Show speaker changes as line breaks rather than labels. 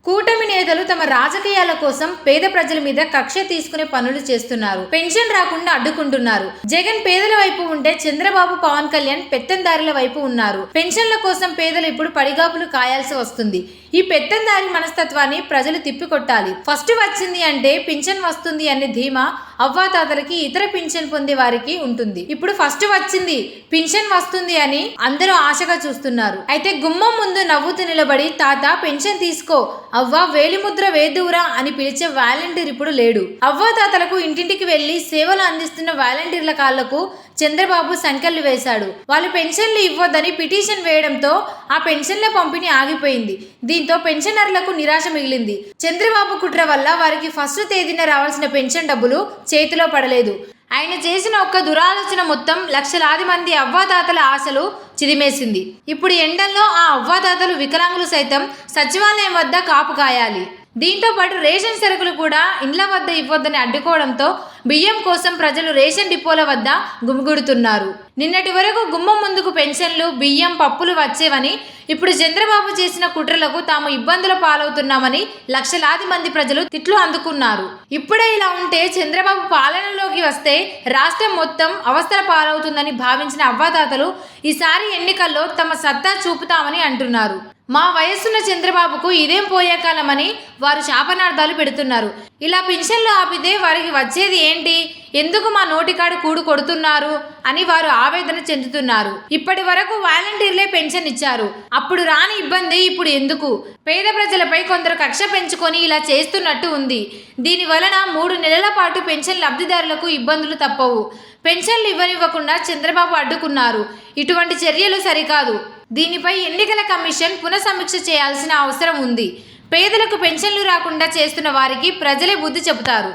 కూటమి నేతలు తమ రాజకీయాల కోసం పేద ప్రజల మీద కక్ష తీసుకునే పనులు చేస్తున్నారు. పెన్షన్ రాకుండా అడ్డుకుంటున్నారు. జగన్ పేదల వైపు ఉంటే చంద్రబాబు, పవన్ కళ్యాణ్ పెత్తందారుల వైపు ఉన్నారు. పెన్షన్ల కోసం పేదలు ఇప్పుడు పడిగాపులు కాయాల్సి వస్తుంది. ఈ పెత్తందారి మనస్తత్వాన్ని ప్రజలు తిప్పికొట్టాలి. ఫస్ట్ వచ్చింది అంటే పింఛన్ వస్తుంది అనే ధీమా అవ్వాతాతలకి, ఇతర పింఛన్ పొందే వారికి ఉంటుంది. ఇప్పుడు ఫస్ట్ వచ్చింది, పింఛన్ వస్తుంది అని అందరూ ఆశగా చూస్తున్నారు. అయితే గుమ్మం ముందు నవ్వుతూ నిలబడి తాత పెన్షన్ తీసుకో, అవ్వ వేలిముద్ర వేదువురా అని పిలిచే వాలంటీర్ ఇప్పుడు లేడు. అవ్వాతాతలకు ఇంటింటికి వెళ్లి సేవలు అందిస్తున్న వాలంటీర్ల కాళ్లకు చంద్రబాబు సంకెళ్లు వేశాడు. వాళ్ళు పెన్షన్లు ఇవ్వొద్దని పిటిషన్ వేయడంతో ఆ పెన్షన్ల పంపిణీ ఆగిపోయింది. దీంతో పెన్షనర్లకు నిరాశ మిగిలింది. చంద్రబాబు కుట్ర వల్ల వారికి ఫస్ట్ తేదీన రావాల్సిన పెన్షన్ డబ్బులు చేతిలో పడలేదు. ఆయన చేసిన ఒక్క దురాలోచన మొత్తం లక్షలాది మంది అవ్వాతాతల ఆశలు చిదిమేసింది. ఇప్పుడు ఎండల్లో ఆ అవ్వాతాతలు, వికలాంగులు సైతం సచివాలయం వద్ద కాపు కాయాలి. దీంతో పాటు రేషన్ సరుకులు కూడా ఇండ్ల వద్ద ఇవ్వొద్దని అడ్డుకోవడంతో బియ్యం కోసం ప్రజలు రేషన్ డిపోల వద్ద గుమిగూడుతున్నారు. నిన్నటి వరకు గుమ్మం ముందుకు పెన్షన్లు, బియ్యం, పప్పులు వచ్చేవని, ఇప్పుడు చంద్రబాబు చేసిన కుట్రలకు తాము ఇబ్బందుల పాలవుతున్నామని లక్షలాది మంది ప్రజలు తిట్లు అందుకున్నారు. ఇప్పుడే ఇలా ఉంటే చంద్రబాబు పాలనలోకి వస్తే రాష్ట్రం మొత్తం అవస్థల పాలవుతుందని భావించిన అవ్వాతాతలు ఈసారి ఎన్నికల్లో తమ సత్తా చూపుతామని అంటున్నారు. మా వయస్సున్న చంద్రబాబుకు ఇదేం పోయే కాలమని వారు శాపనార్థాలు పెడుతున్నారు. ఇలా పింఛన్లు ఆపితే వారికి వచ్చేది ఏంటి, ఎందుకు మా నోటికాడు కూడు కొడుతున్నారు అని వారు ఆవేదన చెందుతున్నారు. ఇప్పటి వరకు వాలంటీర్లే పెన్షన్ ఇచ్చారు, అప్పుడు రాని ఇబ్బంది ఇప్పుడు ఎందుకు? పేద ప్రజలపై కొందరు కక్ష పెంచుకొని ఇలా చేస్తున్నట్టు ఉంది. దీని వలన 3 నెలల పాటు పెన్షన్ లబ్ధిదారులకు ఇబ్బందులు తప్పవు. పెన్షన్లు ఇవ్వనివ్వకుండా చంద్రబాబు అడ్డుకున్నారు. ఇటువంటి చర్యలు సరికాదు. దీనిపై ఎన్నికల కమిషన్ పునఃసమీక్ష చేయాల్సిన అవసరం ఉంది. పేదలకు పెన్షన్లు రాకుండా చేస్తున్న వారికి ప్రజలే బుద్ధి చెబుతారు.